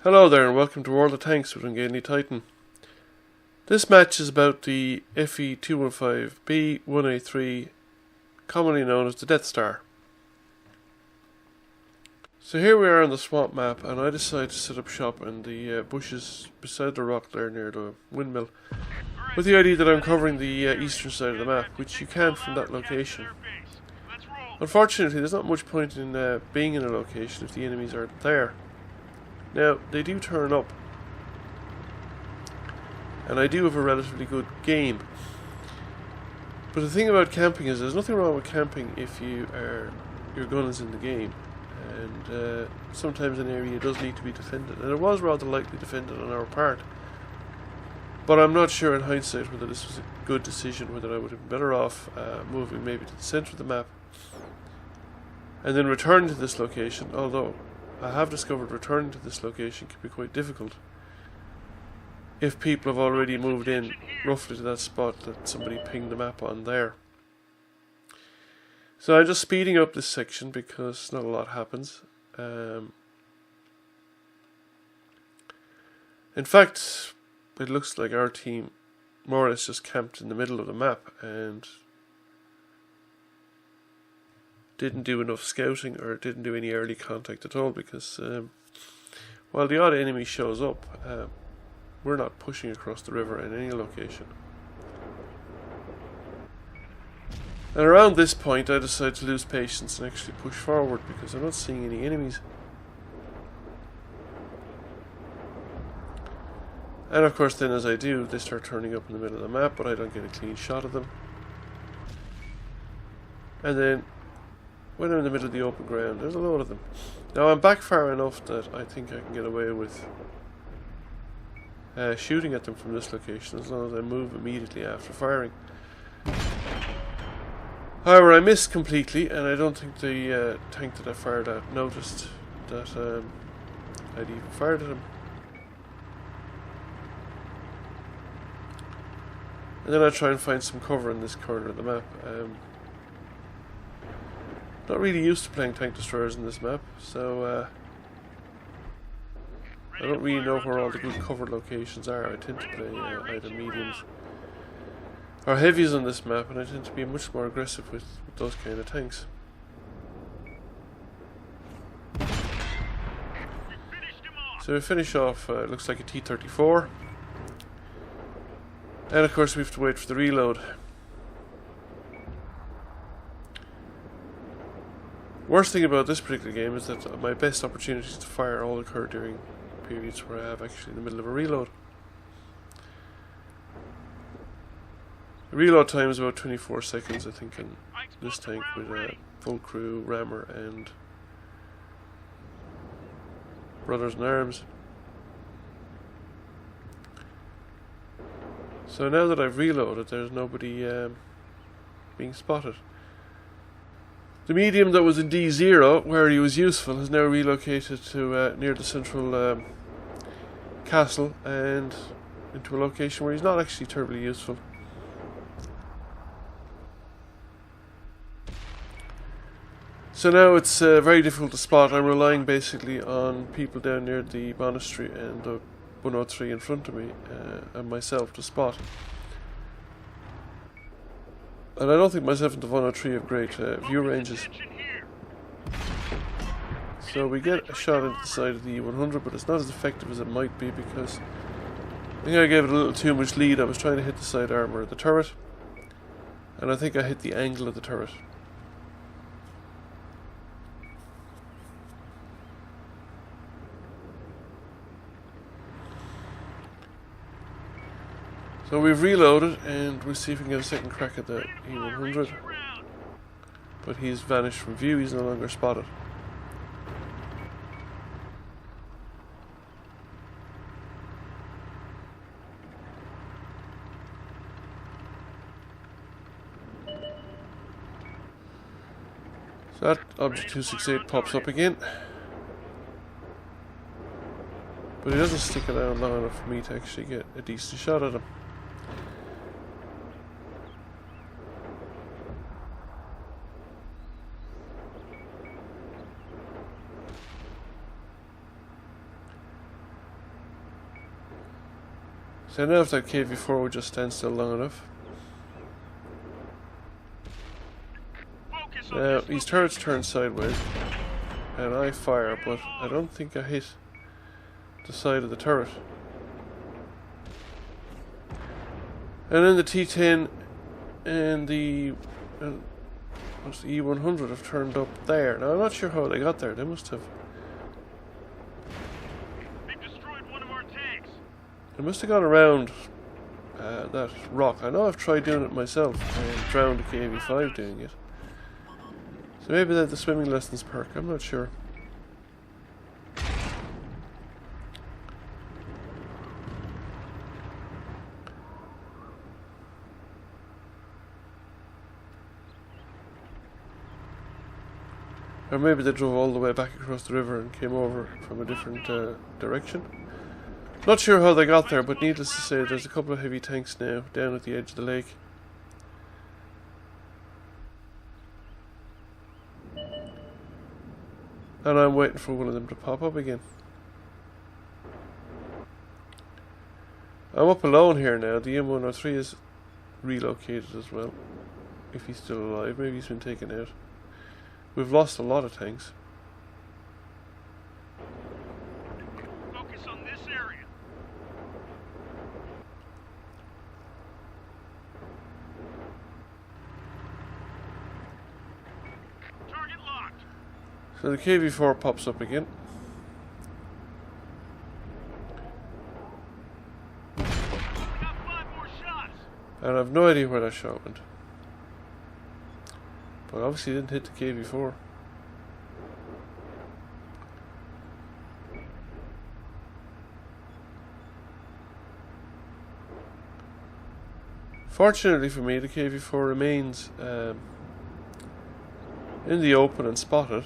Hello there and welcome to World of Tanks with Ungainly Titan. This match is about the FE215B1A3, commonly known as the Deathstar. So here we are on the swamp map, and I decided to set up shop in the bushes beside the rock there near the windmill, with the idea that I'm covering the eastern side of the map, which you can from that location. Unfortunately, there's not much point in being in a location if the enemies aren't there. Now, they do turn up, and I do have a relatively good game. But the thing about camping is there's nothing wrong with camping if your gun is in the game, and sometimes an area does need to be defended, and it was rather lightly defended on our part. But I'm not sure in hindsight whether this was a good decision, whether I would have been better off moving maybe to the centre of the map and then returning to this location, although I have discovered returning to this location can be quite difficult if people have already moved in roughly to that spot that somebody pinged the map on there. So I'm just speeding up this section because not a lot happens. In fact, it looks like our team more or less just camped in the middle of the map and didn't do enough scouting or didn't do any early contact at all, because while the odd enemy shows up, we're not pushing across the river in any location. And around this point I decided to lose patience and actually push forward because I'm not seeing any enemies. And of course then as I do, they start turning up in the middle of the map, but I don't get a clean shot of them. And then when I'm in the middle of the open ground, there's a load of them. Now I'm back far enough that I think I can get away with shooting at them from this location as long as I move immediately after firing. However, I missed completely, and I don't think the tank that I fired at noticed that I'd even fired at him. And then I try and find some cover in this corner of the map. Not really used to playing tank destroyers in this map, so I don't really know where all the good cover locations are. I tend to play either mediums or heavies on this map, and I tend to be much more aggressive with those kind of tanks. So we finish off, it looks like a T-34, and of course we have to wait for the reload. Worst thing about this particular game is that my best opportunities to fire all occur during periods where I have actually in the middle of a reload. The reload time is about 24 seconds, I think, in this tank with a full crew, rammer and brothers in arms. So now that I've reloaded, there's nobody being spotted. The medium that was in D0, where he was useful, has now relocated to near the central castle and into a location where he's not actually terribly useful. So now it's very difficult to spot. I'm relying basically on people down near the monastery and the 103 in front of me and myself to spot. And I don't think myself and the 103 have great view ranges. So we get a shot into the side of the E100, but it's not as effective as it might be because I think I gave it a little too much lead. I was trying to hit the side armour of the turret, and I think I hit the angle of the turret. So we've reloaded and we'll see if we can get a second crack at the E100. But he's vanished from view, he's no longer spotted. So that Object 268 pops up again. But he doesn't stick around long enough for me to actually get a decent shot at him. So I know if that KV-4 would just stand still long enough. Now, these turrets turn sideways, and I fire, but I don't think I hit the side of the turret. And then the T-10 and the what's the E-100 have turned up there. Now, I'm not sure how they got there. They must have. They've destroyed one of our tanks. They must have gone around that rock. I know I've tried doing it myself and drowned a KV-5 doing it. So maybe that's the swimming lessons perk, I'm not sure. Or maybe they drove all the way back across the river and came over from a different direction. Not sure how they got there, but needless to say, there's a couple of heavy tanks now down at the edge of the lake. And I'm waiting for one of them to pop up again. I'm up alone here now. The M103 is relocated as well. If he's still alive. Maybe he's been taken out. We've lost a lot of tanks. Focus on this area. Target locked. So the KV-4 pops up again. Got 5 more shots. And I've no idea where that shot went. But obviously it didn't hit the KV-4. Fortunately for me, the KV-4 remains in the open and spotted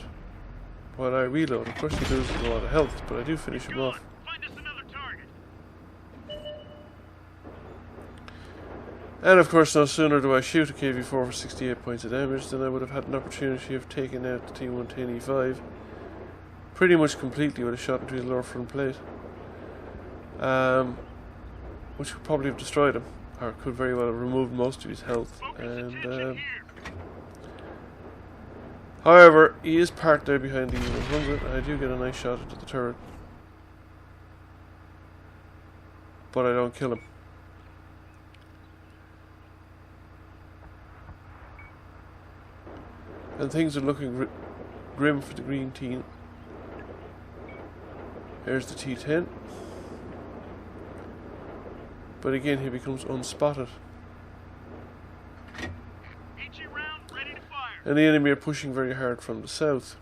while I reload. Of course he loses a lot of health, but I do finish him off. Find us another target. And of course, no sooner do I shoot a KV-4 for 68 points of damage than I would have had an opportunity of taking out the T110E5 pretty much completely with a shot into his lower front plate, which could probably have destroyed him, or could very well have removed most of his health. And however, he is parked there behind the E100, and I do get a nice shot into the turret, but I don't kill him. And things are looking grim for the green team. There's the T-10. But again, he becomes unspotted. HE round ready to fire. And the enemy are pushing very hard from the south.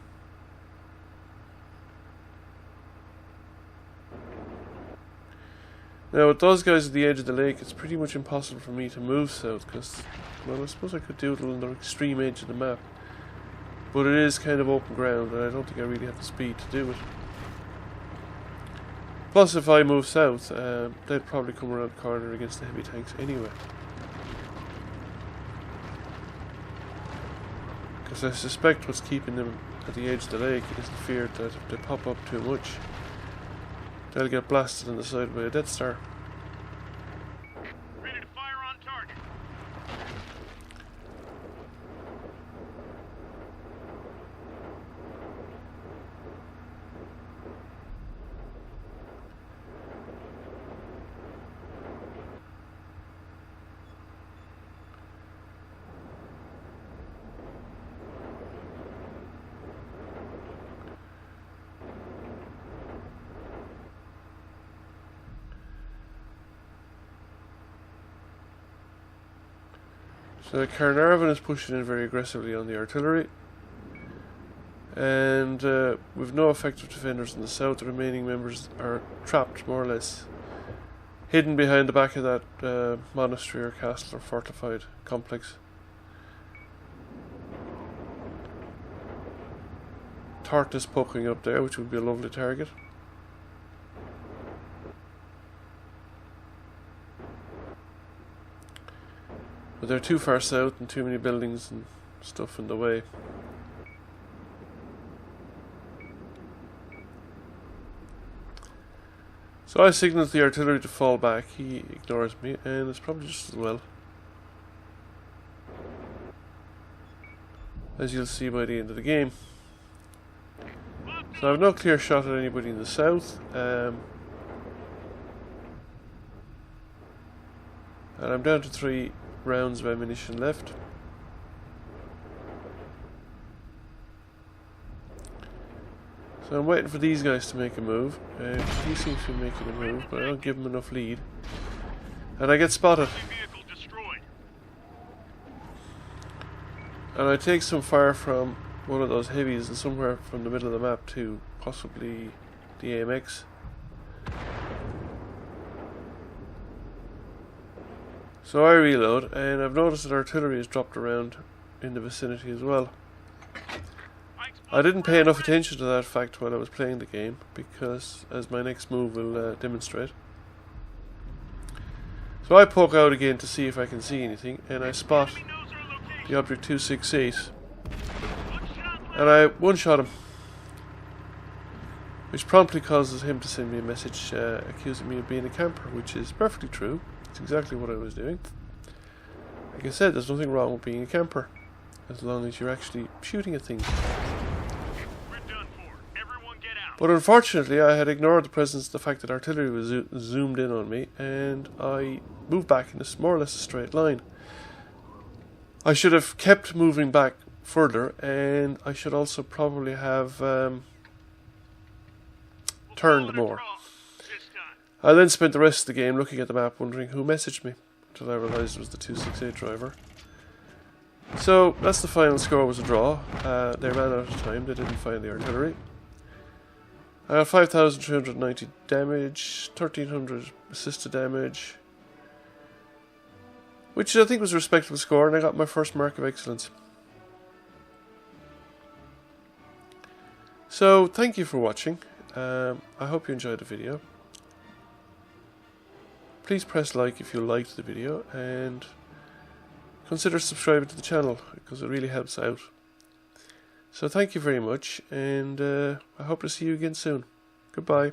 Now with those guys at the edge of the lake, it's pretty much impossible for me to move south because, well, I suppose I could do it on the extreme edge of the map. But it is kind of open ground, and I don't think I really have the speed to do it. Plus, if I move south, they'd probably come around the corner against the heavy tanks anyway. Because I suspect what's keeping them at the edge of the lake is the fear that if they pop up too much, they'll get blasted on the side by a Deathstar. Ready to fire on target. So Carnarvon is pushing in very aggressively on the artillery, and with no effective defenders in the south, the remaining members are trapped more or less, hidden behind the back of that monastery or castle or fortified complex. Tart is poking up there, which would be a lovely target. But they're too far south and too many buildings and stuff in the way. So I signal the artillery to fall back. He ignores me, and it's probably just as well, as you'll see by the end of the game. So I have no clear shot at anybody in the south, and I'm down to 3 rounds of ammunition left. So I'm waiting for these guys to make a move. He seems to be making a move, but I don't give him enough lead. And I get spotted. Vehicle destroyed. And I take some fire from one of those heavies and somewhere from the middle of the map too, possibly the AMX. So I reload, and I've noticed that artillery is dropped around in the vicinity as well. I didn't pay enough attention to that fact while I was playing the game, because as my next move will demonstrate. So I poke out again to see if I can see anything, and I spot the object 268, and I one-shot him, which promptly causes him to send me a message accusing me of being a camper, which is perfectly true. It's exactly what I was doing. Like I said, there's nothing wrong with being a camper, as long as you're actually shooting at things. But unfortunately, I had ignored the fact that artillery was zoomed in on me, and I moved back in more or less a straight line. I should have kept moving back further, and I should also probably have turned more. I then spent the rest of the game looking at the map, wondering who messaged me, until I realised it was the 268 driver. So that's the final score, was a draw. They ran out of time, they didn't find the artillery. I had 5,390 damage, 1,300 assisted damage, which I think was a respectable score, and I got my first mark of excellence. So thank you for watching. I hope you enjoyed the video. Please press like if you liked the video, and consider subscribing to the channel, because it really helps out. So thank you very much, and I hope to see you again soon. Goodbye.